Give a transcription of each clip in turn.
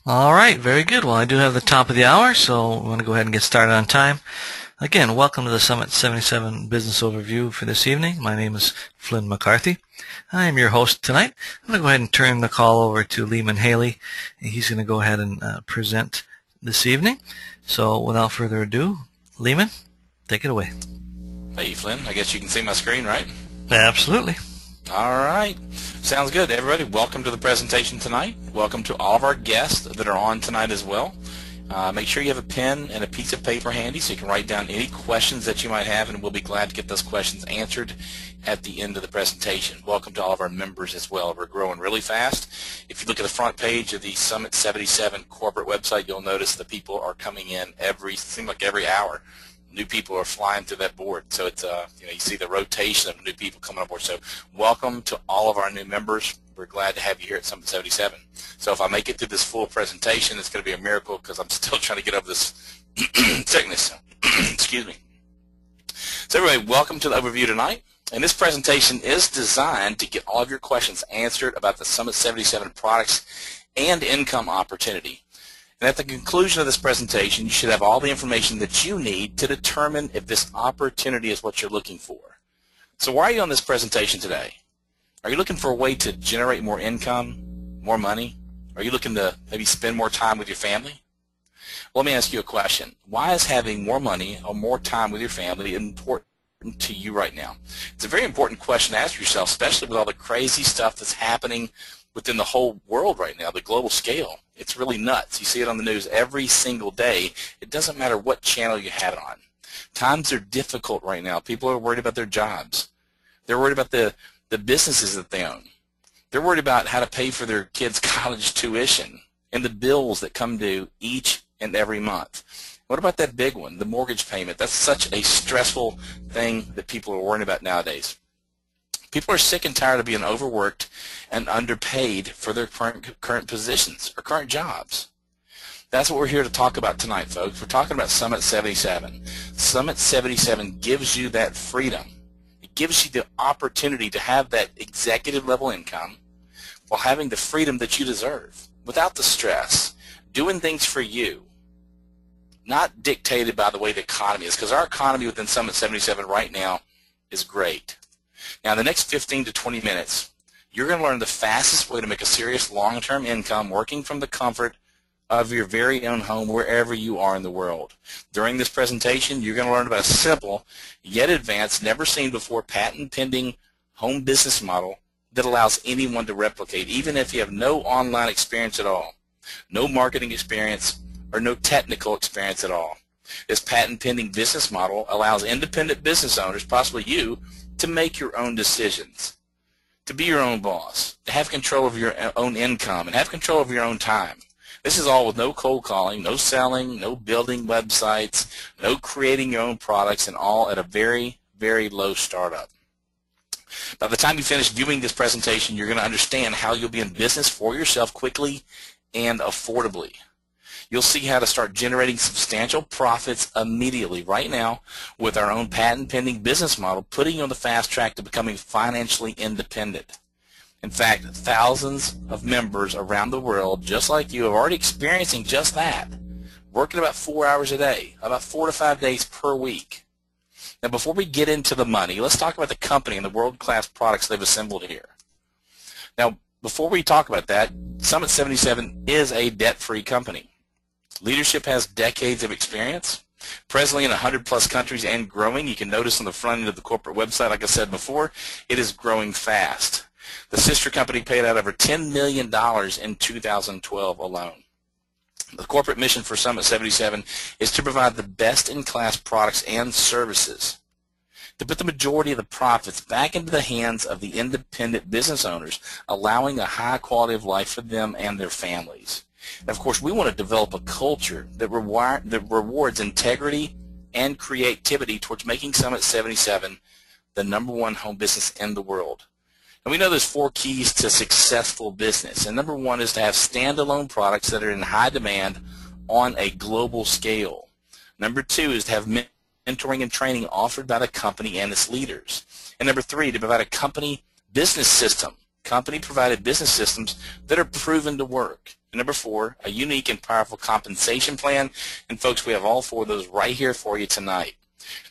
All right, very good. Well, I do have the top of the hour, so we're going to go ahead and get started on time. Again, welcome to the Summit 77 Business Overview for this evening. My name is Flynn McCarthy. I am your host tonight. I'm going to go ahead and turn the call over to Lehman Haley. He's going to go ahead and present this evening. So without further ado, Lehman, take it away. Hey, Flynn, I guess you can see my screen, right? Absolutely. All right. Sounds good. Everybody, welcome to the presentation tonight. Welcome to all of our guests that are on tonight as well. Make sure you have a pen and a piece of paper handy so you can write down any questions that you might have, and we'll be glad to get those questions answered at the end of the presentation. Welcome to all of our members as well. We're growing really fast. If you look at the front page of the Summit77 corporate website, you'll notice the people are coming in seems like every hour. New people are flying through that board, so it's you see the rotation of new people coming on board. So welcome to all of our new members. We're glad to have you here at Summit77. So if I make it through this full presentation, it's going to be a miracle because I'm still trying to get over this sickness. Excuse me. So everybody, welcome to the overview tonight. And this presentation is designed to get all of your questions answered about the Summit77 products and income opportunity. And at the conclusion of this presentation, you should have all the information that you need to determine if this opportunity is what you're looking for. So why are you on this presentation today? Are you looking for a way to generate more income, more money? Are you looking to maybe spend more time with your family? Well, let me ask you a question. Why is having more money or more time with your family important to you right now? It's a very important question to ask yourself, especially with all the crazy stuff that's happening within the whole world right now, the global scale. It's really nuts. You see it on the news every single day. It doesn't matter what channel you have it on. Times are difficult right now. People are worried about their jobs. They're worried about the businesses that they own. They're worried about how to pay for their kids' college tuition and the bills that come due each and every month. What about that big one, the mortgage payment? That's such a stressful thing that people are worrying about nowadays. People are sick and tired of being overworked and underpaid for their current positions or current jobs. That's what we're here to talk about tonight, folks. We're talking about Summit77. Summit77 gives you that freedom. It gives you the opportunity to have that executive level income while having the freedom that you deserve, without the stress, doing things for you, not dictated by the way the economy is, because our economy within Summit77 right now is great. Now, in the next 15 to 20 minutes, you're going to learn the fastest way to make a serious long-term income working from the comfort of your very own home wherever you are in the world. During this presentation, you're going to learn about a simple yet advanced, never seen before patent-pending home business model that allows anyone to replicate, even if you have no online experience at all, no marketing experience, or no technical experience at all. This patent-pending business model allows independent business owners, possibly you, to make your own decisions, to be your own boss, to have control of your own income, and have control of your own time. This is all with no cold calling, no selling, no building websites, no creating your own products, and all at a very, very low startup. By the time you finish viewing this presentation, you're going to understand how you'll be in business for yourself quickly and affordably. You'll see how to start generating substantial profits immediately right now with our own patent-pending business model, putting you on the fast track to becoming financially independent. In fact, thousands of members around the world, just like you, are already experiencing just that, working about 4 hours a day, about 4 to 5 days per week. Now, before we get into the money, let's talk about the company and the world-class products they've assembled here. Now, before we talk about that, Summit77 is a debt-free company. Leadership has decades of experience, presently in 100+ countries and growing. You can notice on the front end of the corporate website, like I said before, it is growing fast. The sister company paid out over $10 million in 2012 alone. The corporate mission for Summit77 is to provide the best-in-class products and services, to put the majority of the profits back into the hands of the independent business owners, allowing a high quality of life for them and their families. And of course, we want to develop a culture that rewards integrity and creativity towards making Summit77 the #1 home business in the world. And we know there's 4 keys to successful business. And #1 is to have standalone products that are in high demand on a global scale. #2 is to have mentoring and training offered by the company and its leaders. And #3, to provide a company business system company-provided business systems that are proven to work. And number 4, a unique and powerful compensation plan. And folks, we have all 4 of those right here for you tonight.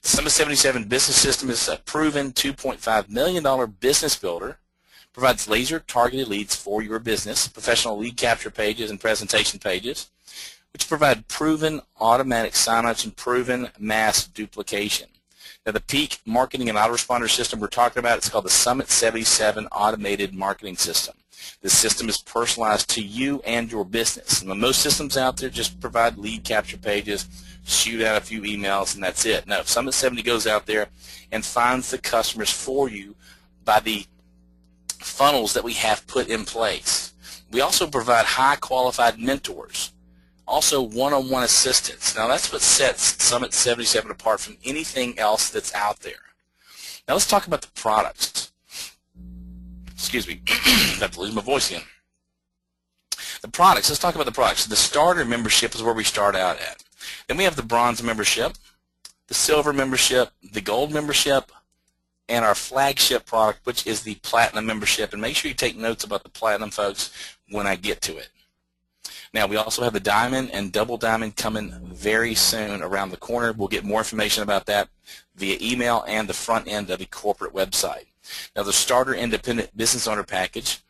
The Summit77 business system is a proven $2.5 million business builder, provides laser-targeted leads for your business, professional lead capture pages and presentation pages, which provide proven automatic sign-ups and proven mass duplication. Now, the peak marketing and autoresponder system we're talking about, it's called the Summit77 automated marketing system. This system is personalized to you and your business. And most systems out there just provide lead capture pages, shoot out a few emails, and that's it. Now, if Summit70 goes out there and finds the customers for you by the funnels that we have put in place. We also provide high qualified mentors, also one-on-one assistance. Now that's what sets Summit77 apart from anything else that's out there. Now let's talk about the products. Excuse me, I'm about to lose my voice again. The products, let's talk about the products. The starter membership is where we start out at. Then we have the bronze membership, the silver membership, the gold membership, and our flagship product, which is the platinum membership. And make sure you take notes about the platinum, folks, when I get to it. Now, we also have the diamond and double diamond coming very soon around the corner. We'll get more information about that via email and the front end of the corporate website. Now, the starter independent business owner package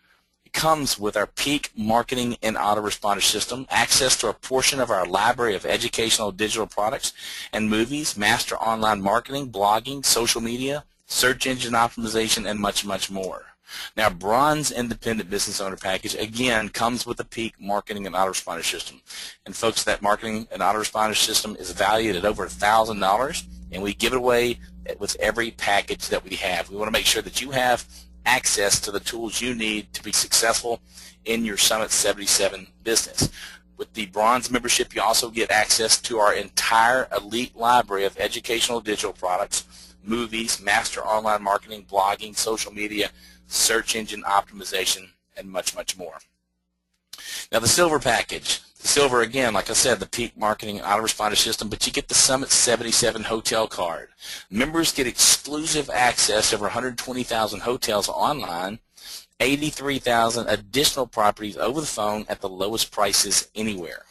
comes with our peak marketing and autoresponder system, access to a portion of our library of educational digital products and movies, master online marketing, blogging, social media, search engine optimization, and much, much more. Now, bronze independent business owner package, again, comes with a peak marketing and autoresponder system. And folks, that marketing and autoresponder system is valued at over $1,000, and we give it away with every package that we have. We want to make sure that you have access to the tools you need to be successful in your Summit77 business. With the bronze membership, you also get access to our entire elite library of educational digital products, movies, master online marketing, blogging, social media, search engine optimization, and much, much more. Now, the silver package. The silver, again, like I said, the peak marketing and autoresponder system, but you get the Summit77 hotel card. Members get exclusive access to over 120,000 hotels online, 83,000 additional properties over the phone at the lowest prices anywhere.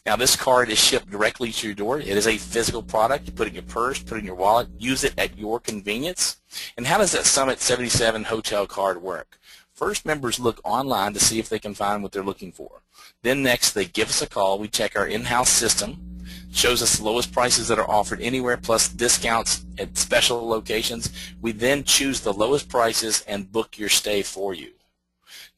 Now, this card is shipped directly to your door. It is a physical product. You put it in your purse, put it in your wallet, use it at your convenience. And how does that Summit77 hotel card work? First, members look online to see if they can find what they're looking for. Then next, they give us a call. We check our in-house system, shows us the lowest prices that are offered anywhere, plus discounts at special locations. We then choose the lowest prices and book your stay for you.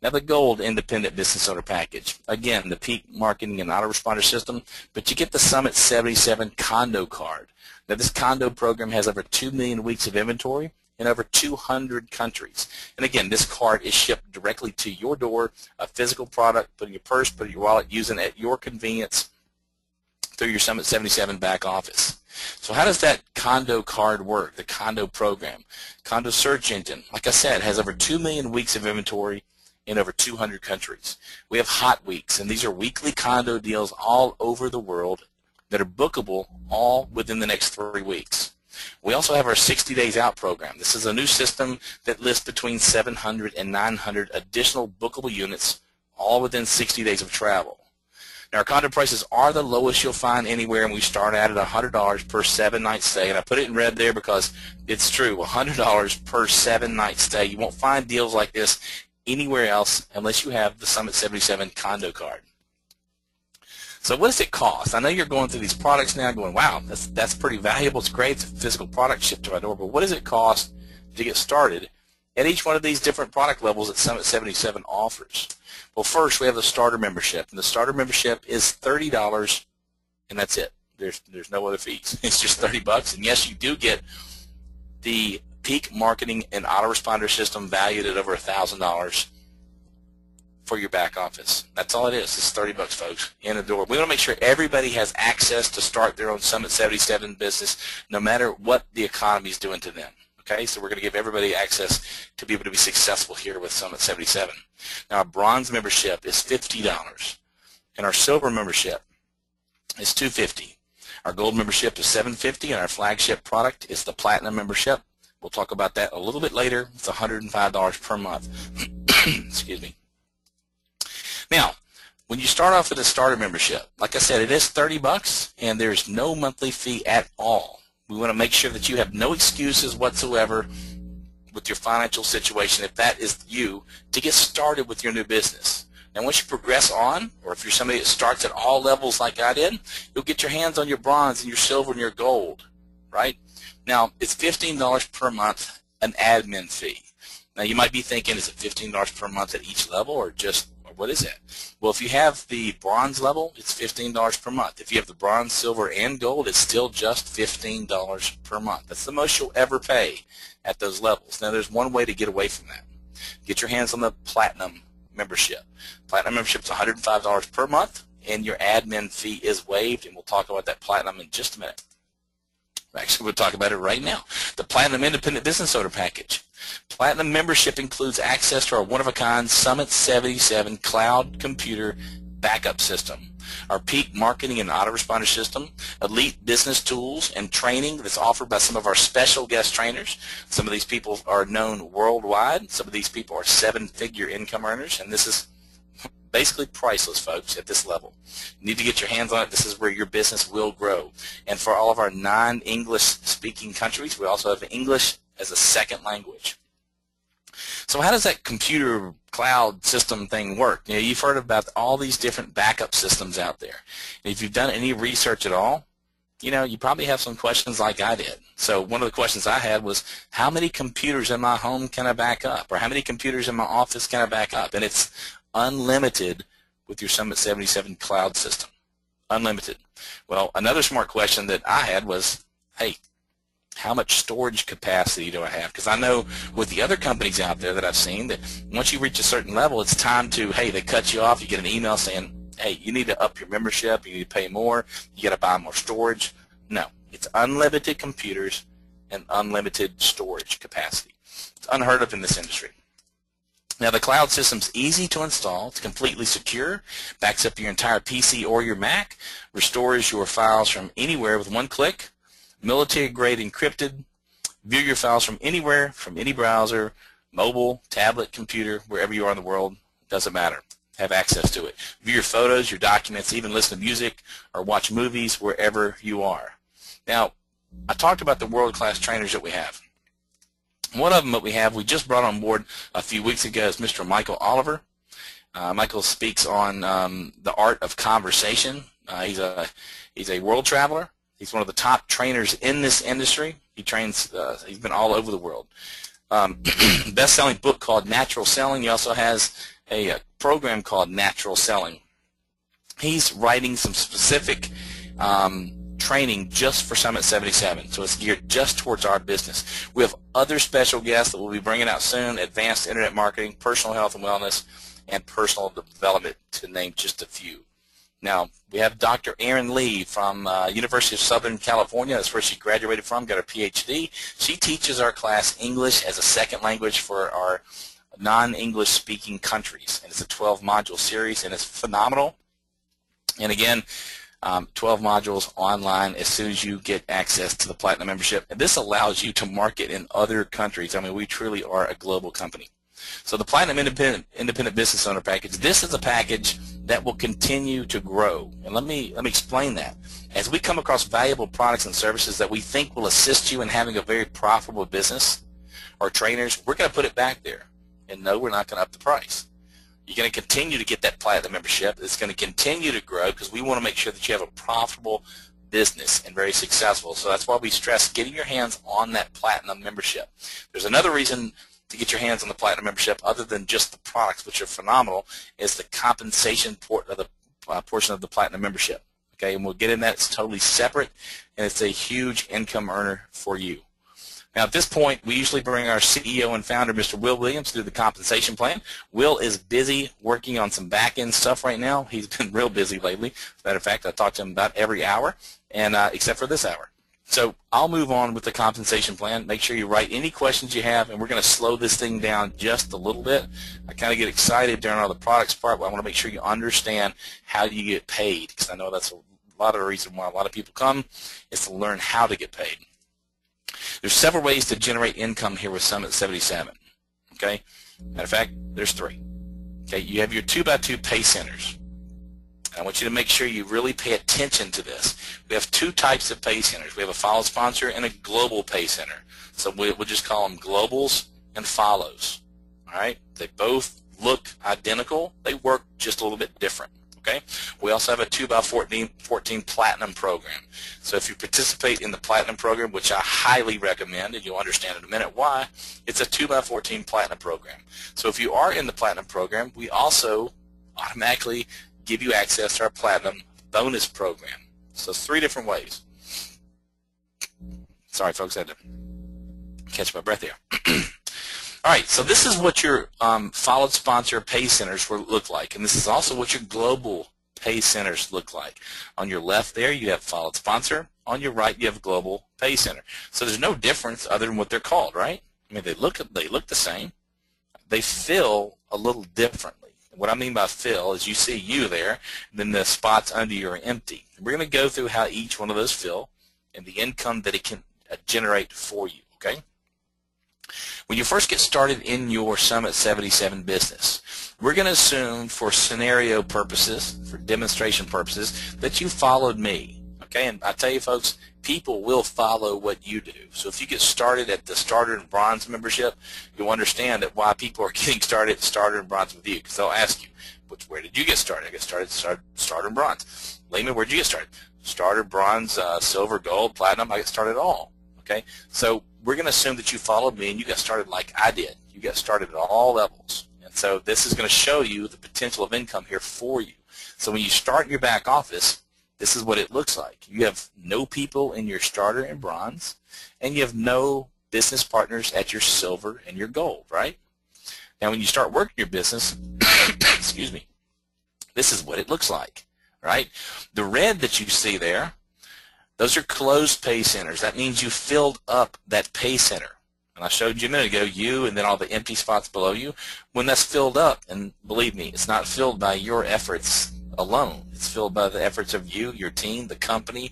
Now, the gold independent business owner package. Again, the peak marketing and autoresponder system, but you get the Summit77 condo card. Now, this condo program has over 2 million weeks of inventory in over 200 countries. And again, this card is shipped directly to your door, a physical product, put in your purse, put in your wallet, using it at your convenience through your Summit77 back office. So how does that condo card work, the condo program? Condo search engine, like I said, has over 2 million weeks of inventory in over 200 countries. We have hot weeks, and these are weekly condo deals all over the world that are bookable all within the next 3 weeks. We also have our 60 days out program. This is a new system that lists between 700 and 900 additional bookable units all within 60 days of travel. Now, our condo prices are the lowest you'll find anywhere, and we start out at $100 per 7-night stay. And I put it in red there because it's true, $100 per 7-night stay. You won't find deals like this anywhere else unless you have the Summit77 condo card. So what does it cost? I know you're going through these products now going, wow, that's pretty valuable. It's great. It's a physical product shipped to my door. But what does it cost to get started at each one of these different product levels that Summit77 offers? Well, first we have the starter membership. And the starter membership is $30, and that's it. There's no other fees. It's just $30. And yes, you do get the peak marketing and autoresponder system valued at over $1,000 for your back office. That's all it is. It's $30, folks, in the door. We want to make sure everybody has access to start their own Summit77 business, no matter what the economy is doing to them. Okay, so we're going to give everybody access to be able to be successful here with Summit77. Now, our bronze membership is $50, and our silver membership is $250. Our gold membership is $750, and our flagship product is the platinum membership. We'll talk about that a little bit later. It's $105 per month. Excuse me. Now, when you start off with a starter membership, like I said, it is $30 and there's no monthly fee at all. We want to make sure that you have no excuses whatsoever with your financial situation, if that is you, to get started with your new business. Now, once you progress on, or if you're somebody that starts at all levels like I did, you'll get your hands on your bronze and your silver and your gold, right? Now, it's $15 per month, an admin fee. Now, you might be thinking, is it $15 per month at each level, or what is it? Well, if you have the bronze level, it's $15 per month. If you have the bronze, silver, and gold, it's still just $15 per month. That's the most you'll ever pay at those levels. Now, there's one way to get away from that. Get your hands on the platinum membership. Platinum membership is $105 per month, and your admin fee is waived, and we'll talk about that platinum in just a minute. Actually, we'll talk about it right now. The Platinum Independent Business Owner Package. Platinum membership includes access to our one-of-a-kind Summit77 cloud computer backup system, our peak marketing and autoresponder system, elite business tools and training that's offered by some of our special guest trainers. Some of these people are known worldwide. Some of these people are seven-figure income earners, and this is basically priceless, folks, at this level. You need to get your hands on it. This is where your business will grow. And for all of our non-English speaking countries, we also have English as a second language. So how does that computer cloud system thing work? You know, you've heard about all these different backup systems out there. And if you've done any research at all, you know, you probably have some questions like I did. So one of the questions I had was, how many computers in my home can I back up? Or how many computers in my office can I back up? And it's unlimited with your Summit77 cloud system. Unlimited. Well, another smart question that I had was, hey, how much storage capacity do I have? Because I know with the other companies out there that I've seen that once you reach a certain level, it's time to, hey, they cut you off. You get an email saying, hey, you need to up your membership. You need to pay more. You got to buy more storage. No, it's unlimited computers and unlimited storage capacity. It's unheard of in this industry. Now, the cloud system's easy to install. It's completely secure, backs up your entire PC or your Mac, restores your files from anywhere with one click, military-grade encrypted, view your files from anywhere, from any browser, mobile, tablet, computer, wherever you are in the world, doesn't matter. Have access to it. View your photos, your documents, even listen to music or watch movies wherever you are. Now, I talked about the world-class trainers that we have. One of them that we just brought on board a few weeks ago is Mr. Michael Oliver. Michael speaks on the art of conversation. He's a world traveler. He's one of the top trainers in this industry. He trains. He's been all over the world. Best-selling book called Natural Selling. He also has a program called Natural Selling. He's writing some specific training just for Summit77, so it's geared just towards our business. We have other special guests that we'll be bringing out soon: advanced internet marketing, personal health and wellness, and personal development, to name just a few. Now, we have Dr. Erin Lee from University of Southern California. That's where she graduated from, got her PhD. She teaches our class English as a second language for our non-English speaking countries, and it's a 12-module series, and it's phenomenal. And again, 12 modules online as soon as you get access to the Platinum membership. And this allows you to market in other countries. I mean, we truly are a global company. So the Platinum Independent Business Owner Package, this is a package that will continue to grow. And let me explain that. As we come across valuable products and services that we think will assist you in having a very profitable business, or trainers, we're going to put it back there. And no, we're not going to up the price. You're going to continue to get that Platinum membership. It's going to continue to grow because we want to make sure that you have a profitable business and very successful. So that's why we stress getting your hands on that Platinum membership. There's another reason to get your hands on the Platinum membership other than just the products, which are phenomenal, is the compensation portion of the Platinum membership. Okay, and we'll get in that. It's totally separate, and it's a huge income earner for you. Now, at this point, we usually bring our CEO and founder, Mr. Will Williams, through the compensation plan. Will is busy working on some back-end stuff right now. He's been real busy lately. As a matter of fact, I talk to him about every hour, and except for this hour. So I'll move on with the compensation plan. Make sure you write any questions you have, and we're going to slow this thing down just a little bit. I kind of get excited during all the products part, but I want to make sure you understand how you get paid, because I know that's a lot of the reason why a lot of people come is to learn how to get paid. There's several ways to generate income here with Summit77. Okay, Matter of fact, there's 3. Okay, you have your 2x2 pay centers. I want you to make sure you really pay attention to this. We have 2 types of pay centers. We have a follow sponsor and a global pay center. So we'll just call them globals and follows. All right? They both look identical. They work just a little bit different. Okay? We also have a 2x14 platinum program. So if you participate in the platinum program, which I highly recommend, and you'll understand in a minute why, it's a 2x14 platinum program. So if you are in the platinum program, we also automatically give you access to our platinum bonus program. So 3 different ways. Sorry, folks, I had to catch my breath here. All right, so this is what your followed sponsor pay centers will look like, and this is also what your global pay centers look like. On your left there, you have followed sponsor. On your right, you have global pay center. So there's no difference other than what they're called, right? I mean, they look the same. They feel a little differently. What I mean by fill is you see you there, and then the spots under you are empty. We're going to go through how each one of those fill and the income that it can generate for you, okay? When you first get started in your Summit77 business, we're going to assume for scenario purposes, for demonstration purposes, that you followed me, okay? And I tell you, folks, people will follow what you do. So if you get started at the starter and bronze membership, you'll understand that why people are getting started at starter and bronze with you, because they'll ask you, where did you get started? I got started starter and bronze. Lehman, where did you get started? Starter, bronze, silver, gold, platinum. I got started all. Okay, so we're going to assume that you followed me and you got started like I did. You got started at all levels. And so this is going to show you the potential of income here for you. So when you start in your back office, this is what it looks like. You have no people in your starter and bronze, and you have no business partners at your silver and your gold, right? Now when you start working your business, excuse me, this is what it looks like, right? The red that you see there, those are closed pay centers. That means you filled up that pay center. And I showed you a minute ago, you and then all the empty spots below you. When that's filled up, and believe me, it's not filled by your efforts alone. It's filled by the efforts of you, your team, the company,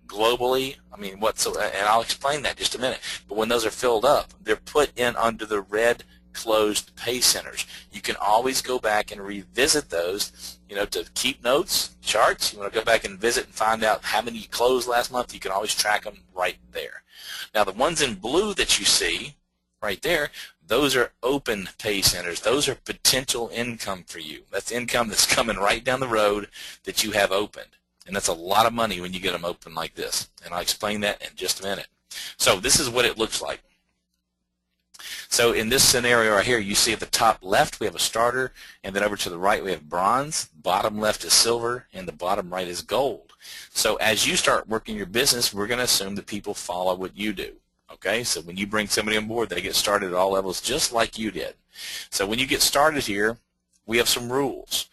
globally. I mean, and I'll explain that in just a minute. But when those are filled up, they're put in under the red closed pay centers. You can always go back and revisit those, to keep notes, charts. You want to go back and visit and find out how many you closed last month. You can always track them right there. Now the ones in blue that you see right there, those are open pay centers. Those are potential income for you. That's income that's coming right down the road that you have opened. And that's a lot of money when you get them open like this. And I'll explain that in just a minute. So this is what it looks like. So in this scenario right here, you see at the top left we have a starter, and then over to the right we have bronze, bottom left is silver, and the bottom right is gold. So as you start working your business, we're going to assume that people follow what you do. Okay, so when you bring somebody on board, they get started at all levels just like you did. So when you get started here, we have some rules,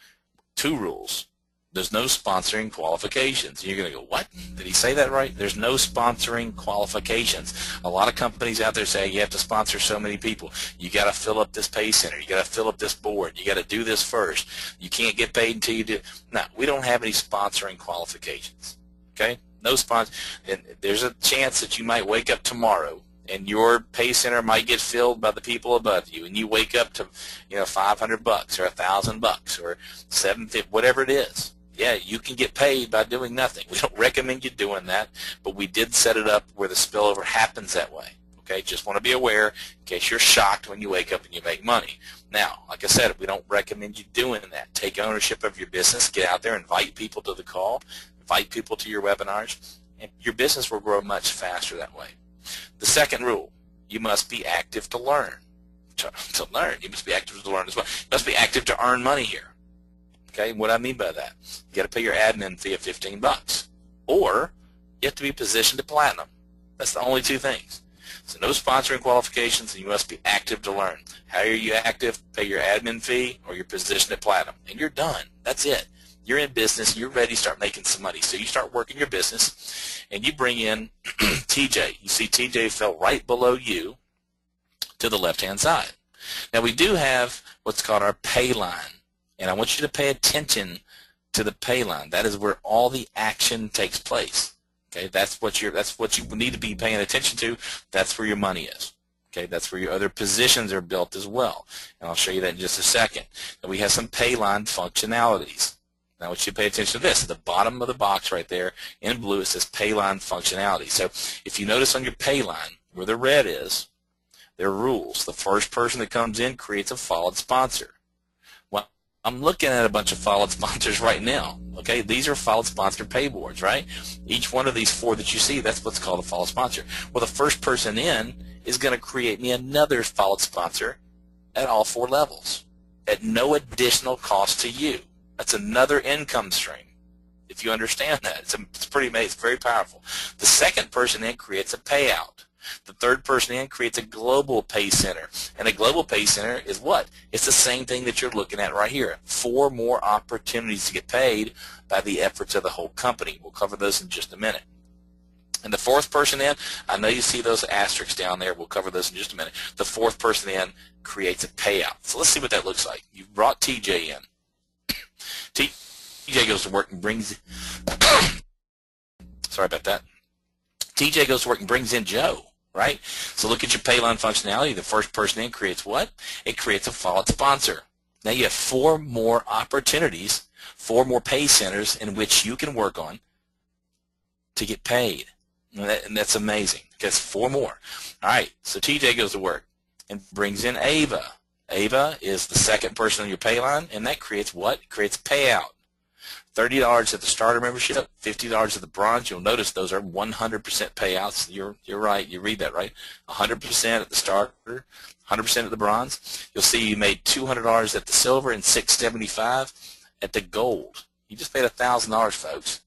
2 rules. There's no sponsoring qualifications. You're going to go, what? Did he say that right? There's no sponsoring qualifications. A lot of companies out there say you have to sponsor so many people. You got to fill up this pay center. You got to fill up this board. You got to do this first. You can't get paid until you do. No, we don't have any sponsoring qualifications. Okay? No sponsor. And there's a chance that you might wake up tomorrow and your pay center might get filled by the people above you, and you wake up to, $500 or $1,000 or $750, whatever it is. Yeah, you can get paid by doing nothing. We don't recommend you doing that, but we did set it up where the spillover happens that way. Okay, just want to be aware in case you're shocked when you wake up and you make money. Now, like I said, we don't recommend you doing that. Take ownership of your business. Get out there, invite people to the call, invite people to your webinars, and your business will grow much faster that way. The second rule, you must be active to learn. To learn, you must be active to learn as well. You must be active to earn money here. Okay, what I mean by that, you got to pay your admin fee of $15, or you have to be positioned to platinum. That's the only 2 things. So no sponsoring qualifications, and you must be active to learn. How are you active? Pay your admin fee, or you're positioned at platinum, and you're done. That's it. You're in business. You're ready to start making some money. So you start working your business, and you bring in TJ. You see TJ fell right below you to the left-hand side. Now we do have what's called our pay line. And I want you to pay attention to the pay line. That is where all the action takes place. Okay, that's what you need to be paying attention to. That's where your money is. Okay, that's where your other positions are built as well. And I'll show you that in just a second. And we have some pay line functionalities. Now I want you to pay attention to this. At the bottom of the box right there in blue, it says pay line functionality. So if you notice on your pay line where the red is, there are rules. The first person that comes in creates a followed sponsor. Well, I'm looking at a bunch of followed sponsors right now. Okay, these are followed sponsor pay boards, right? Each one of these four that you see, that's what's called a followed sponsor. Well, the first person in is going to create me another followed sponsor at all four levels at no additional cost to you. That's another income stream. If you understand that, it's pretty amazing. It's very powerful. The second person in creates a payout. The third person in creates a global pay center. And a global pay center is what? It's the same thing that you're looking at right here. 4 more opportunities to get paid by the efforts of the whole company. We'll cover those in just a minute. And the fourth person in, I know you see those asterisks down there. We'll cover those in just a minute. The fourth person in creates a payout. So let's see what that looks like. You've brought TJ in. TJ goes to work and brings sorry about that. TJ goes to work and brings in Joe, right? So look at your pay line functionality. The first person in creates what? It creates a followed sponsor. Now you have 4 more opportunities, 4 more pay centers in which you can work on to get paid. And that's amazing. That's 4 more. All right, so TJ goes to work and brings in Ava. Ava is the second person on your pay line, and that creates what? It creates payout. $30 at the starter membership, $50 at the bronze. You'll notice those are 100% payouts. You're right. You read that right. 100% at the starter, 100% at the bronze. You'll see you made $200 at the silver and $675 at the gold. You just paid $1,000, folks.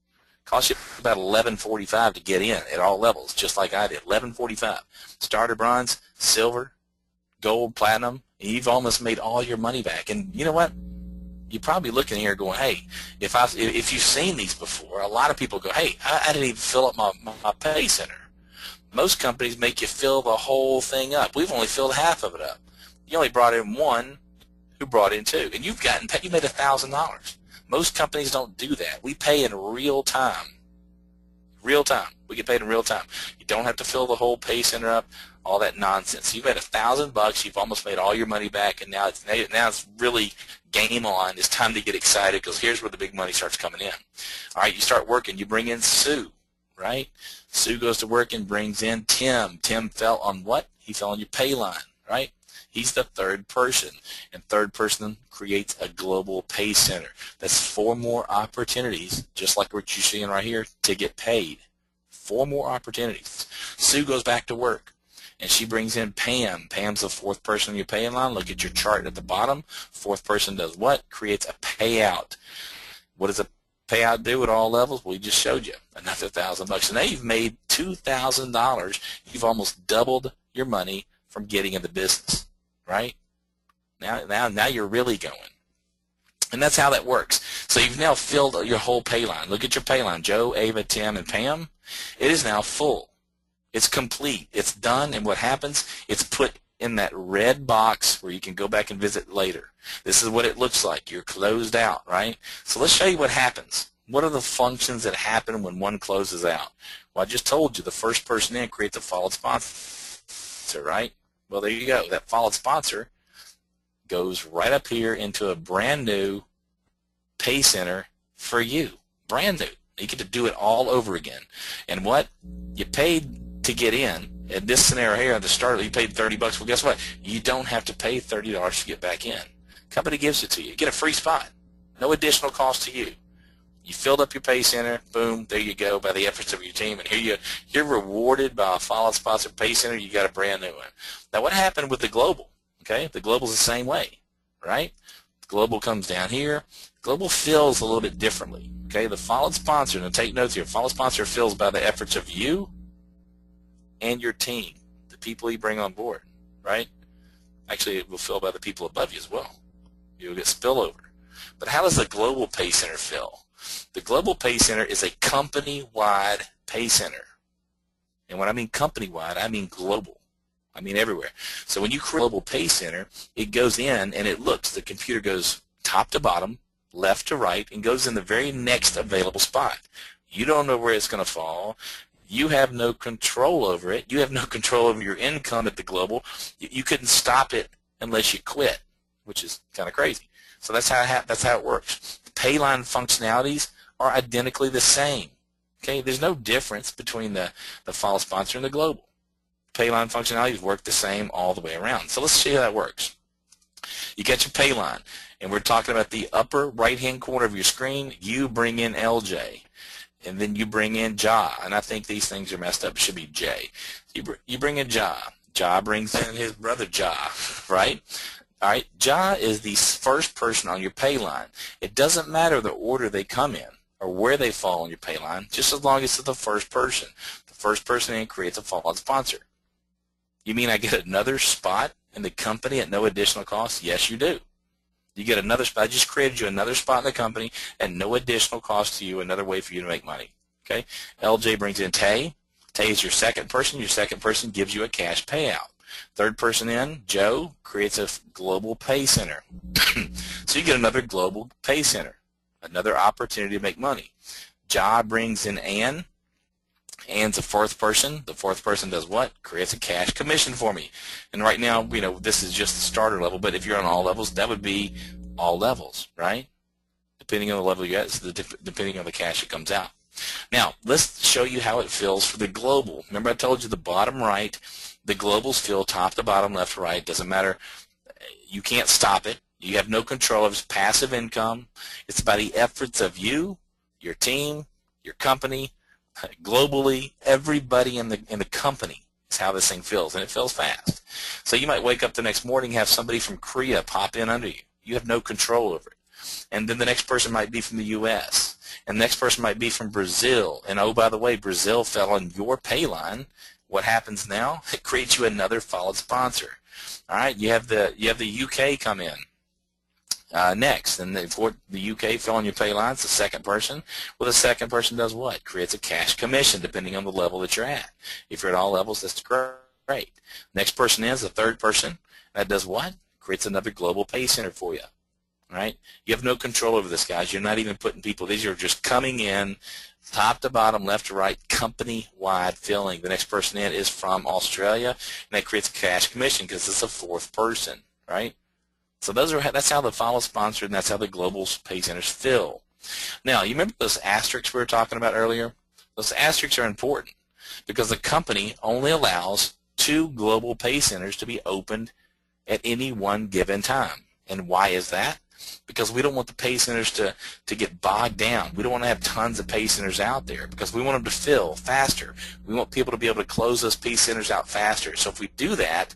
Cost you about $11.45 to get in at all levels, just like I did. $11.45. Starter, bronze, silver, gold, platinum. And you've almost made all your money back. And you know what? You're probably looking here going, hey, if you've seen these before, a lot of people go, hey, I didn't even fill up my pay center. Most companies make you fill the whole thing up. We've only filled half of it up. You only brought in one who brought in 2, and you made $1,000. Most companies don't do that. We pay in real time. Real time. We get paid in real time. You don't have to fill the whole pay center up, all that nonsense. You've made $1,000. You've almost made all your money back, and now it's really game on. It's time to get excited because here's where the big money starts coming in. All right, you start working. You bring in Sue, right? Sue goes to work and brings in Tim. Tim fell on what? He fell on your pay line, right? He's the third person, and third person creates a global pay center. That's 4 more opportunities, just like what you're seeing right here, to get paid. 4 more opportunities. Sue goes back to work, and she brings in Pam. Pam's the 4th person in your pay line. Look at your chart at the bottom. 4th person does what? Creates a payout. What does a payout do at all levels? Well, we just showed you. Another $1,000. So now you've made $2,000. You've almost doubled your money from getting into business. Right? Now you're really going. And that's how that works. So you've now filled your whole pay line. Look at your pay line. Joe, Ava, Tim, and Pam. It is now full. It's complete. It's done. And what happens? It's put in that red box where you can go back and visit later. This is what it looks like. You're closed out, right? So let's show you what happens. What are the functions that happen when one closes out? Well, I just told you the first person in creates a followed sponsor, right? Well, there you go. That followed sponsor goes right up here into a brand new pay center for you. Brand new. You get to do it all over again. And what? You paid to get in. In this scenario here, at the start, you paid $30. Well, guess what? You don't have to pay $30 to get back in. Company gives it to you. You get a free spot. No additional cost to you. You filled up your pay center, boom, there you go, by the efforts of your team, and you're rewarded by a followed sponsor pay center. You got a brand new one. Now, what happened with the global? Okay, the global's the same way, right? The global comes down here. Global fills a little bit differently. Okay, the followed sponsor, and take notes here, followed sponsor fills by the efforts of you and your team, the people you bring on board, right? Actually, it will fill by the people above you as well. You'll get spillover. But how does the global pay center fill? The Global Pay Center is a company-wide pay center. And when I mean company-wide, I mean global. I mean everywhere. So when you create a Global Pay Center, it goes in and it looks. The computer goes top to bottom, left to right, and goes in the very next available spot. You don't know where it's going to fall. You have no control over it. You have no control over your income at the global. You couldn't stop it unless you quit, which is kind of crazy. So that's how it works. The Payline functionalities are identically the same. Okay, there's no difference between the follow sponsor and the global. Payline functionalities work the same all the way around. So let's see how that works. You get your Payline, and we're talking about the upper right-hand corner of your screen. You bring in LJ, and then you bring in Ja, and I think these things are messed up. It should be J. You bring in Ja. Ja brings in his brother Ja, right? All right, Ja is the first person on your Payline. It doesn't matter the order they come in or where they fall on your Payline, just as long as it's the first person. The first person in creates a followed sponsor. You mean I get another spot in the company at no additional cost? Yes, you do. You get another spot. I just created you another spot in the company at no additional cost to you, another way for you to make money. Okay? LJ brings in Tay. Tay is your second person. Your second person gives you a cash payout. Third person in, Joe, creates a global pay center. So you get another global pay center, another opportunity to make money. Ja brings in Ann. Ann's the fourth person. The fourth person does what? Creates a cash commission for me. And right now, this is just the starter level, but if you're on all levels, that would be all levels, right? Depending on the level you're at, depending on the cash that comes out. Now, let's show you how it fills for the global. Remember I told you the bottom right, the globals fill top to bottom, left to right. Doesn't matter. You can't stop it. You have no control of it. It's passive income. It's by the efforts of you, your team, your company, globally, everybody in the company is how this thing fills, and it fills fast. So you might wake up the next morning and have somebody from Korea pop in under you. You have no control over it. And then the next person might be from the U.S., and the next person might be from Brazil. And oh, by the way, Brazil fell on your Payline. What happens now? It creates you another followed sponsor. All right, you have the UK come in. Next, and the UK fell on your Payline, it's the second person. Well, the second person does what? Creates a cash commission depending on the level that you're at. If you're at all levels, that's great. Next person is the third person. That does what? Creates another global pay center for you. All right? You have no control over this, guys. You're not even putting people. These are just coming in, top to bottom, left to right, company-wide filling. The next person in is from Australia, and that creates a cash commission because it's a fourth person, right? So that's how the follow sponsor, and that's how the global pay centers fill. Now, you remember those asterisks we were talking about earlier? Those asterisks are important because the company only allows 2 global pay centers to be opened at any one given time. And why is that? Because we don't want the pay centers to get bogged down. We don't want to have tons of pay centers out there because we want them to fill faster. We want people to be able to close those pay centers out faster. So if we do that,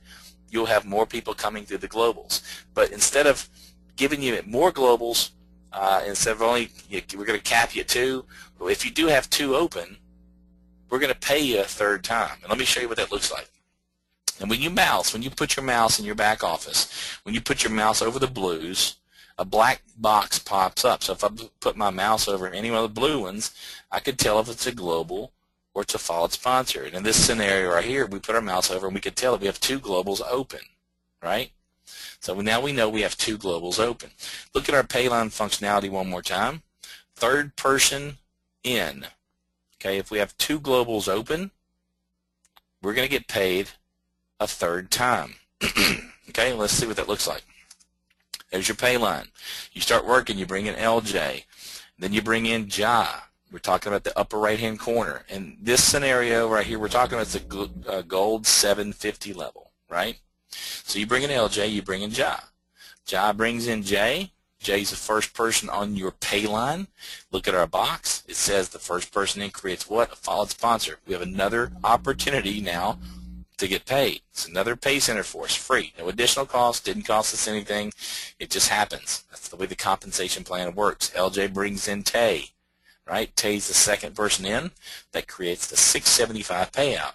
you'll have more people coming through the globals. But instead of giving you more globals, instead of only, we're going to cap you at 2. But if you do have 2 open, we're going to pay you a third time. And let me show you what that looks like. And when you put your mouse in your back office, when you put your mouse over the blues, a black box pops up. So if I put my mouse over any one of the blue ones, I could tell if it's a global or it's a followed sponsor. And in this scenario right here, we put our mouse over and we could tell that we have 2 globals open, right? So now we know we have 2 globals open. Look at our Payline functionality one more time. Third person in. Okay, if we have 2 globals open, we're going to get paid a third time. Okay, let's see what that looks like. There's your Payline. You start working, you bring in LJ. Then you bring in Ja. We're talking about the upper right-hand corner. In this scenario right here, we're talking about the gold 750 level, right? So you bring in LJ, you bring in Ja. Ja brings in Jay. Jay's the first person on your Payline. Look at our box. It says the first person in creates what? A followed sponsor. We have another opportunity now to get paid. It's another pay center for us, free. No additional cost, didn't cost us anything. It just happens. That's the way the compensation plan works. LJ brings in Tay. Right? Tay's the second person in. That creates the 675 payout.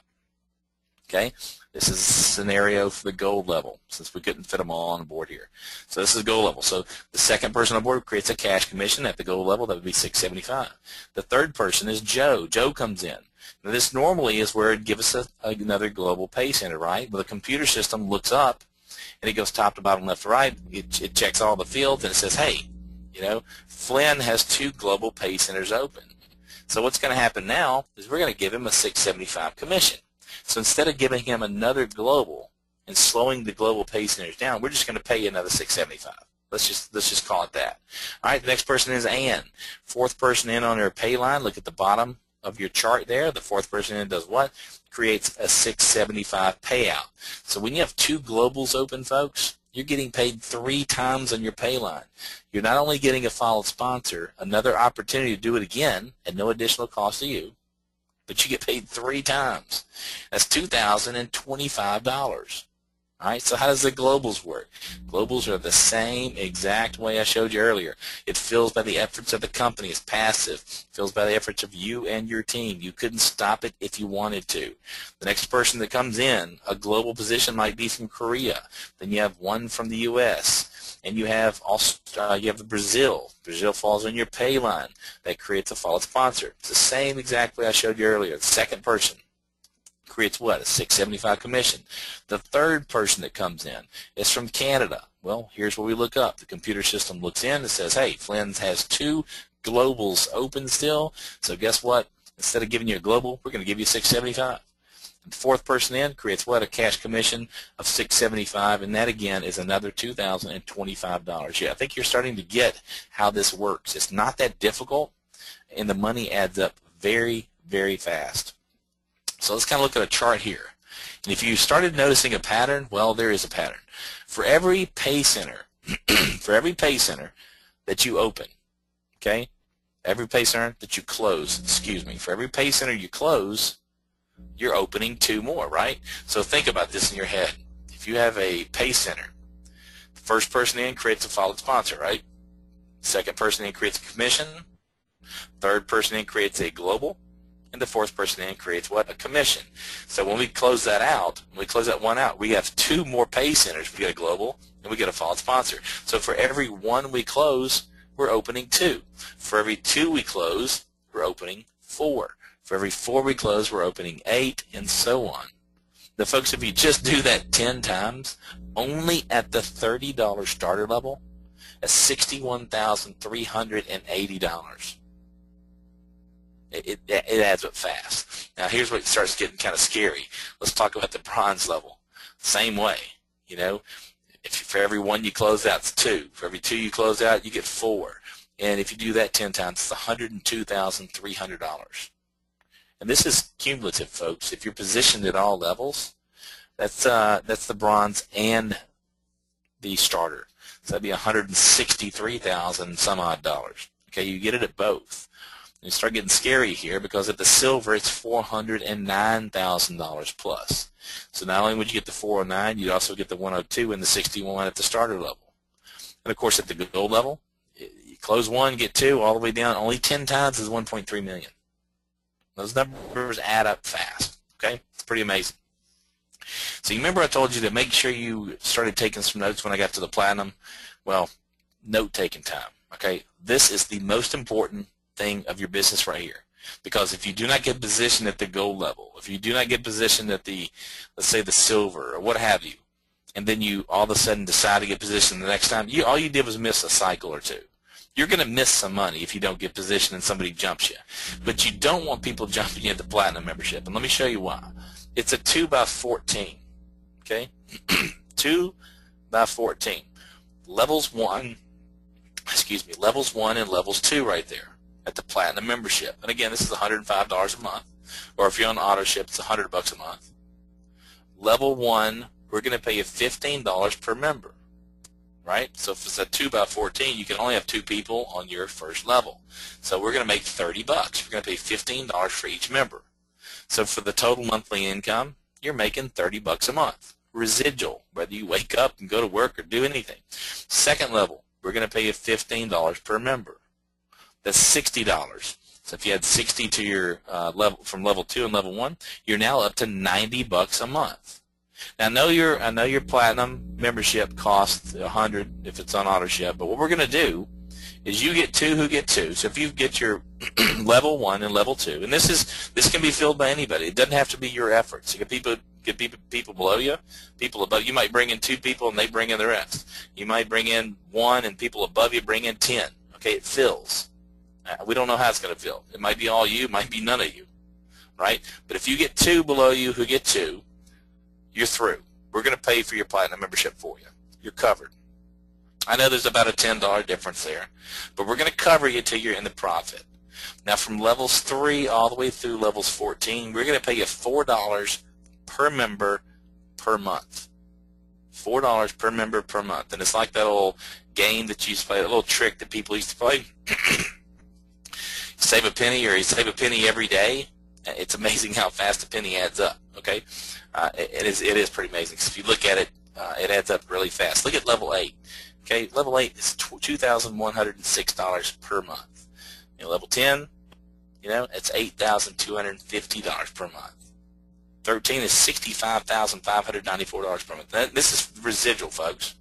Okay? This is a scenario for the gold level since we couldn't fit them all on board here. So this is gold level. So the second person on board creates a cash commission at the gold level. That would be 675. The third person is Joe. Joe comes in. Now this normally is where it'd give us another global pay center, right? But the computer system looks up and it goes top to bottom, left to right. It checks all the fields and it says, hey, Flynn has 2 global pay centers open. So what's going to happen now is we're going to give him a $6.75 commission. So instead of giving him another global and slowing the global pay centers down, we're just going to pay you another $6.75. Let's just call it that. All right, the next person is Ann. Fourth person in on her pay line. Look at the bottom of your chart there. The fourth person in does what? Creates a $6.75 payout. So when you have two globals open, folks, you're getting paid 3 times on your pay line. You're not only getting a followed sponsor, another opportunity to do it again at no additional cost to you, but you get paid 3 times. That's $2,025. All right, so how does the globals work? Globals are the same exact way I showed you earlier. It fills by the efforts of the company. It's passive. It fills by the efforts of you and your team. You couldn't stop it if you wanted to. The next person that comes in, a global position might be from Korea. Then you have one from the U.S. And you have Brazil. Brazil falls on your pay line. That creates a followed sponsor. It's the same exact way I showed you earlier. The second person creates what? A $6.75 commission. The third person that comes in is from Canada. Well, here's where we look up. The computer system looks in and says, hey, Flynn has 2 globals open still, so guess what? Instead of giving you a global, we're going to give you $6.75. The fourth person in creates what? A cash commission of $6.75, and that again is another $2,025. Yeah, I think you're starting to get how this works. It's not that difficult, and the money adds up very, very fast. So let's kind of look at a chart here. And if you started noticing a pattern, well, there is a pattern. For every pay center, that you open, okay, every pay center that you close, for every pay center you close, you're opening 2 more, right? So think about this in your head. If you have a pay center, the first person in creates a followed sponsor, right? Second person in creates a commission. Third person in creates a global. And the fourth person in creates what? A commission. So when we close that out, we have 2 more pay centers. We get a global and we get a followed sponsor. So for every 1 we close, we're opening 2. For every 2 we close, we're opening 4. For every 4 we close, we're opening 8, and so on. Now, folks, if you just do that 10 times, only at the $30 starter level, that's $61,380. It adds up fast. Now here's where it starts getting kind of scary. Let's talk about the bronze level. Same way, you know. If for every 1 you close out, it's 2. For every 2 you close out, you get 4. And if you do that 10 times, it's $102,300. And this is cumulative, folks. If you're positioned at all levels, that's the bronze and the starter. So that'd be $163,000 some odd dollars. Okay, you get it at both. You start getting scary here because at the silver it's $409,000 plus. So not only would you get the 409, you'd also get the 102 and the 61 at the starter level. And of course at the gold level, you close 1, get 2, all the way down. Only 10 times is $1.3 million. Those numbers add up fast. Okay, it's pretty amazing. So you remember I told you to make sure you started taking some notes when I got to the platinum. Well, note-taking time. Okay, this is the most important thing of your business right here, because if you do not get positioned at the gold level, if you do not get positioned at the, let's say, the silver or what have you, and then you all of a sudden decide to get positioned the next time, all you did was miss a cycle or 2. You're going to miss some money if you don't get positioned and somebody jumps you. But you don't want people jumping you at the platinum membership, and let me show you why. It's a 2x14, okay? 2x14. Levels 1 and levels 2 right there at the platinum membership. And again, this is $105 a month, or if you're on auto ship, it's $100 a month. Level 1, we're going to pay you $15 per member, right? So if it's a 2x14, you can only have 2 people on your first level. So we're going to make $30. We're going to pay $15 for each member. So for the total monthly income, you're making $30 a month. Residual, whether you wake up and go to work or do anything. Second level, we're going to pay you $15 per member. That's $60. So if you had 60 to your level from level 2 and level 1, you're now up to $90 a month. Now I know your platinum membership costs $100 if it's on auto ship, but what we're going to do is you get 2 who get 2. So if you get your level 1 and level 2, and this can be filled by anybody. It doesn't have to be your efforts. You get people below you, people above. You might bring in 2 people and they bring in the rest. You might bring in 1 and people above you bring in 10. Okay, it fills. We don't know how it's going to feel. It might be all you, it might be none of you, right? But if you get 2 below you who get 2, you're through. We're going to pay for your platinum membership for you. You're covered. I know there's about a $10 difference there, but we're going to cover you till you're in the profit. Now, from levels 3 all the way through levels 14, we're going to pay you $4 per member per month. $4 per member per month. And it's like that old game that you used to play, that little trick that people used to play. Save a penny, or you save a penny every day. It's amazing how fast a penny adds up, okay? It is pretty amazing. So if you look at it, it adds up really fast. Look at level 8. Okay, level 8 is $2,106 per month. You know, level 10, you know, it's $8,250 per month. 13 is $65,594 per month. This is residual, folks.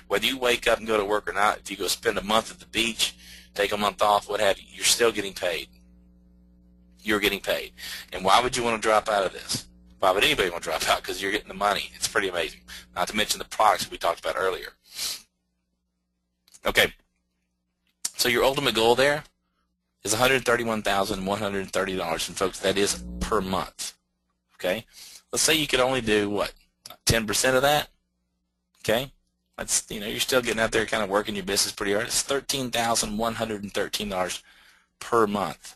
Whether you wake up and go to work or not, if you go spend a month at the beach, take a month off, what have you, you're still getting paid. You're getting paid. And why would you want to drop out of this? Why would anybody want to drop out? Because you're getting the money. It's pretty amazing. Not to mention the products we talked about earlier. Okay. So your ultimate goal there is $131,130, and folks, that is per month. Okay. Let's say you could only do what? 10% of that. Okay. That's, you know, you're still getting out there kind of working your business pretty hard. It's $13,113 per month.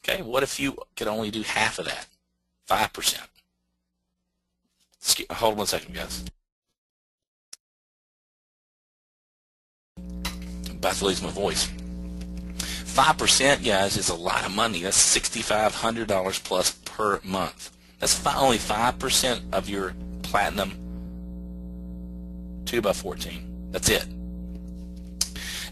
Okay, what if you could only do half of that? 5%. Hold on 1 second, guys. I'm about to lose my voice. 5%, guys, is a lot of money. That's $6,500 plus per month. That's only 5% of your platinum 2x14. That's it.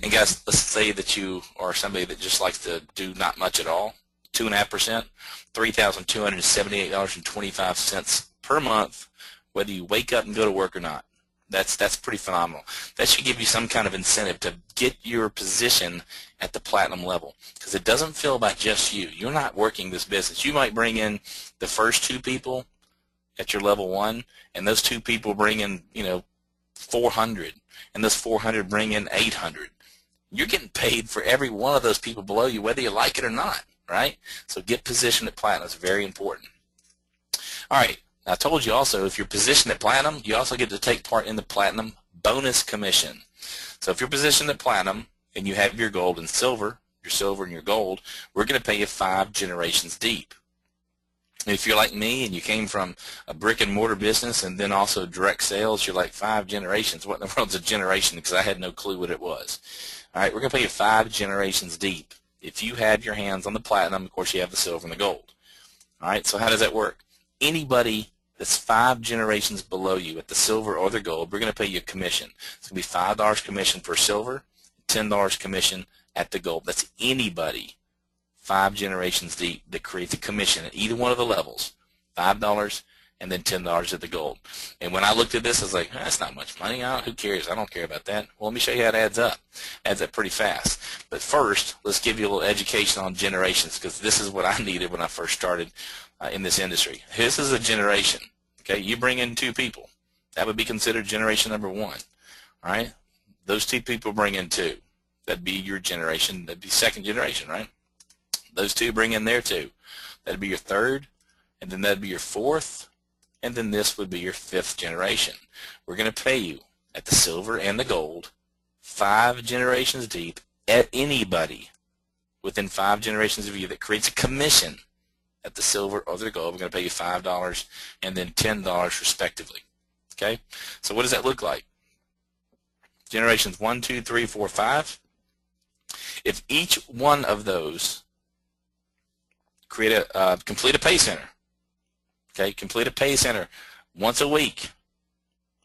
And guys, let's say that you are somebody that just likes to do not much at all. 2.5%, $3,278.25 per month, whether you wake up and go to work or not. That's pretty phenomenal. That should give you some kind of incentive to get your position at the platinum level, because it doesn't feel about just you. You're not working this business. You might bring in the first 2 people at your level 1, and those 2 people bring in, you know, 400, and those 400 bring in 800. You're getting paid for every one of those people below you, whether you like it or not, right? So get positioned at platinum. It's very important. All right. I told you also, if you're positioned at platinum, you also get to take part in the platinum bonus commission. So if you're positioned at platinum and you have your gold and silver and your gold, we're going to pay you 5 generations deep. And if you're like me and you came from a brick and mortar business and then also direct sales, you're like 5 generations. What in the world's a generation? Because I had no clue what it was. All right, we're going to pay you 5 generations deep. If you have your hands on the platinum, of course you have the silver and the gold. All right, so how does that work? Anybody that's 5 generations below you at the silver or the gold, we're going to pay you a commission. It's going to be $5 commission for silver, $10 commission at the gold. That's anybody 5 generations deep that creates a commission at either one of the levels, $5 and then $10 at the gold. And when I looked at this, I was like, that's not much money. Who cares? I don't care about that. Well, let me show you how it adds up. It adds up pretty fast. But first, let's give you a little education on generations, because this is what I needed when I first started in this industry. This is a generation. Okay, you bring in 2 people. That would be considered generation number 1. All right, those 2 people bring in 2. That'd be your generation. That'd be second generation, right? Those 2 bring in their 2. That'd be your 3rd, and then that'd be your 4th, and then this would be your 5th generation. We're going to pay you at the silver and the gold 5 generations deep at anybody within 5 generations of you that creates a commission at the silver or the gold. We're going to pay you $5 and then $10 respectively. Okay? So what does that look like? Generations 1, 2, 3, 4, 5. If each one of those complete a pay center, okay, complete a pay center once a week,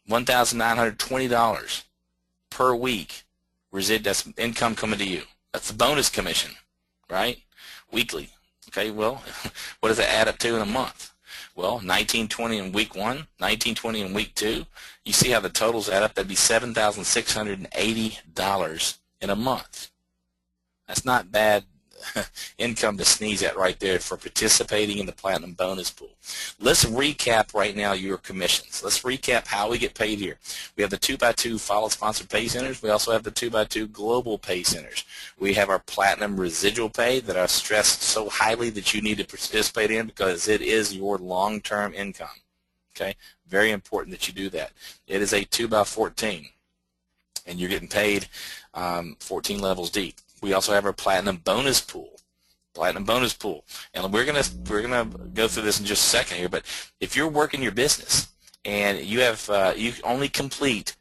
$1,920 per week. That's income coming to you. That's the bonus commission, right? Weekly. Okay, well, what does that add up to in a month? Well, $1,920 in week 1, $1,920 in week 2. You see how the totals add up? That'd be $7,680 in a month. That's not bad income to sneeze at right there for participating in the Platinum Bonus Pool. Let's recap right now your commissions. Let's recap how we get paid here. We have the 2x2 Follow Sponsored Pay Centers. We also have the 2x2 Global Pay Centers. We have our Platinum Residual Pay that I've stressed so highly that you need to participate in because it is your long-term income. Okay, very important that you do that. It is a 2x14, and you're getting paid 14 levels deep. We also have our Platinum Bonus Pool. Platinum Bonus Pool. And we're gonna go through this in just a second here, but if you're working your business and you have you only complete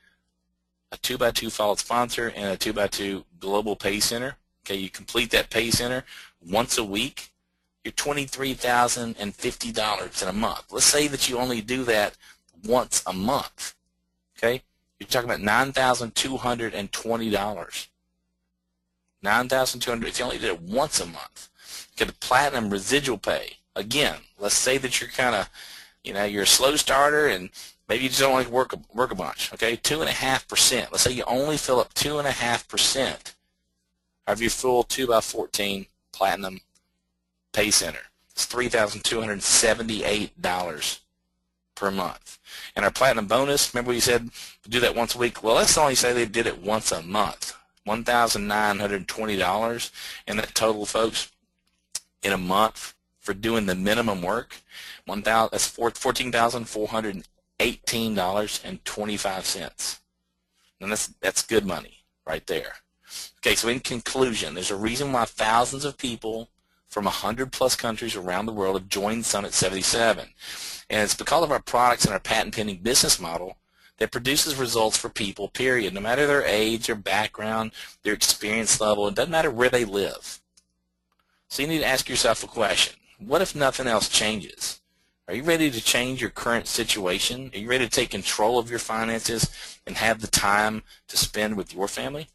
a 2x2 followed sponsor and a 2x2 global pay center, okay, you complete that pay center once a week, you're $23,050 in a month. Let's say that you only do that once a month, okay? You're talking about $9,220. $9,200 if you only did it once a month. Get a Platinum Residual Pay. Again, let's say that you're kind of, you're a slow starter and maybe you just don't like work a bunch. Okay, 2.5%. Let's say you only fill up 2.5% of your full 2x14 Platinum Pay Center. It's $3,278 per month. And our Platinum Bonus, remember we said to do that once a week? Well, let's only say they did it once a month. $1,920, and that total, folks, in a month for doing the minimum work, that's $14,418.25, and that's good money right there. Okay, so in conclusion, there's a reason why thousands of people from 100+ countries around the world have joined Summit77, and it's because of our products and our patent-pending business model that produces results for people, period, no matter their age, their background, their experience level. It doesn't matter where they live. So you need to ask yourself a question. What if nothing else changes? Are you ready to change your current situation? Are you ready to take control of your finances and have the time to spend with your family?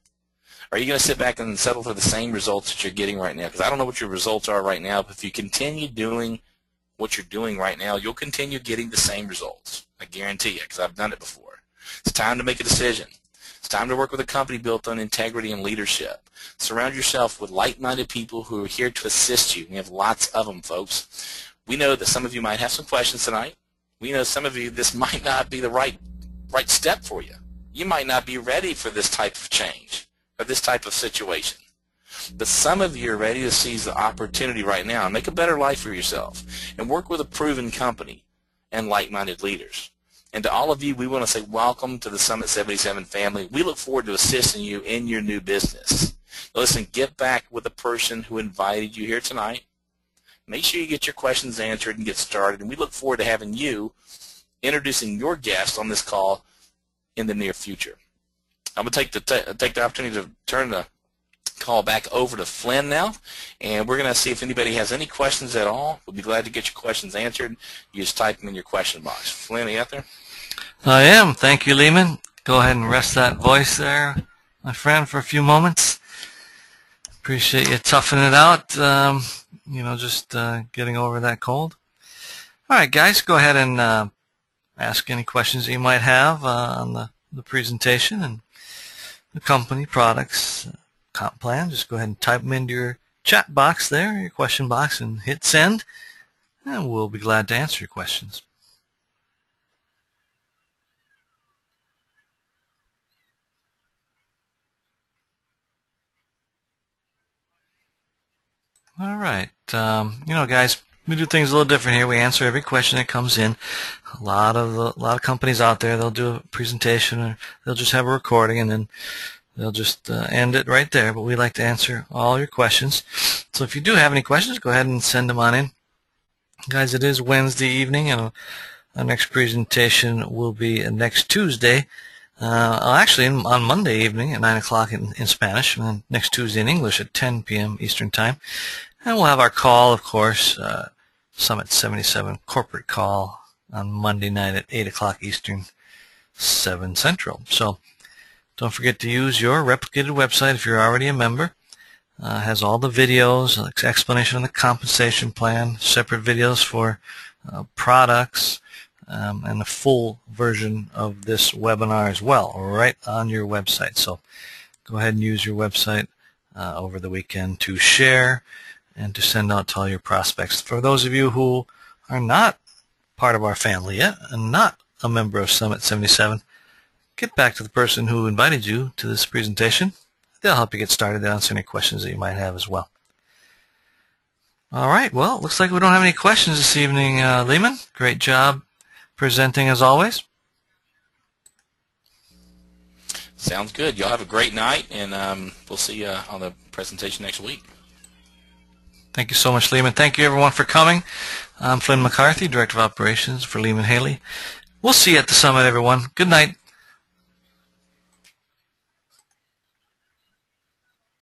Are you going to sit back and settle for the same results that you're getting right now? Because I don't know what your results are right now, but if you continue doing what you're doing right now, you'll continue getting the same results. I guarantee you, because I've done it before. It's time to make a decision. It's time to work with a company built on integrity and leadership. Surround yourself with like-minded people who are here to assist you. We have lots of them, folks. We know that some of you might have some questions tonight. We know some of you, this might not be the right step for you. You might not be ready for this type of change or this type of situation. But some of you are ready to seize the opportunity right now and make a better life for yourself and work with a proven company and like-minded leaders. And to all of you, we want to say welcome to the Summit77 family. We look forward to assisting you in your new business. Now listen, get back with the person who invited you here tonight. Make sure you get your questions answered and get started. And we look forward to having you introducing your guest on this call in the near future. I'm going to take the opportunity to turn the call back over to Flynn now, and we're going to see if anybody has any questions at all. We'll be glad to get your questions answered. You just type them in your question box. Flynn, are you out there? I am. Thank you, Lehman. Go ahead and rest that voice there, my friend, for a few moments. Appreciate you toughing it out, just getting over that cold. All right, guys, go ahead and ask any questions that you might have on the presentation and the company, products, comp plan. Just go ahead and type them into your chat box there, your question box, and hit send, and we'll be glad to answer your questions. All right. Guys, we do things a little different here. We answer every question that comes in. A lot of companies out there, they'll do a presentation or they'll just have a recording and then they'll just end it right there. But we like to answer all your questions. So if you do have any questions, go ahead and send them on in. Guys, it is Wednesday evening, and our next presentation will be next Tuesday. Actually, on Monday evening at 9 o'clock in Spanish, and then next Tuesday in English at 10 p.m. Eastern Time. And we'll have our call, of course, Summit77 corporate call on Monday night at 8 o'clock Eastern, 7 Central. So don't forget to use your replicated website if you're already a member. It has all the videos, explanation of the compensation plan, separate videos for products, and the full version of this webinar as well, right on your website. So go ahead and use your website over the weekend to share and to send out to all your prospects. For those of you who are not part of our family yet and not a member of Summit 77, get back to the person who invited you to this presentation. They'll help you get started. They'll answer any questions that you might have as well. All right, well, it looks like we don't have any questions this evening, Lehman. Great job presenting as always. Sounds good. Y'all have a great night, and we'll see you on the presentation next week. Thank you so much, Lehman. Thank you, everyone, for coming. I'm Flynn McCarthy, Director of Operations for Lehman Haley. We'll see you at the summit, everyone. Good night.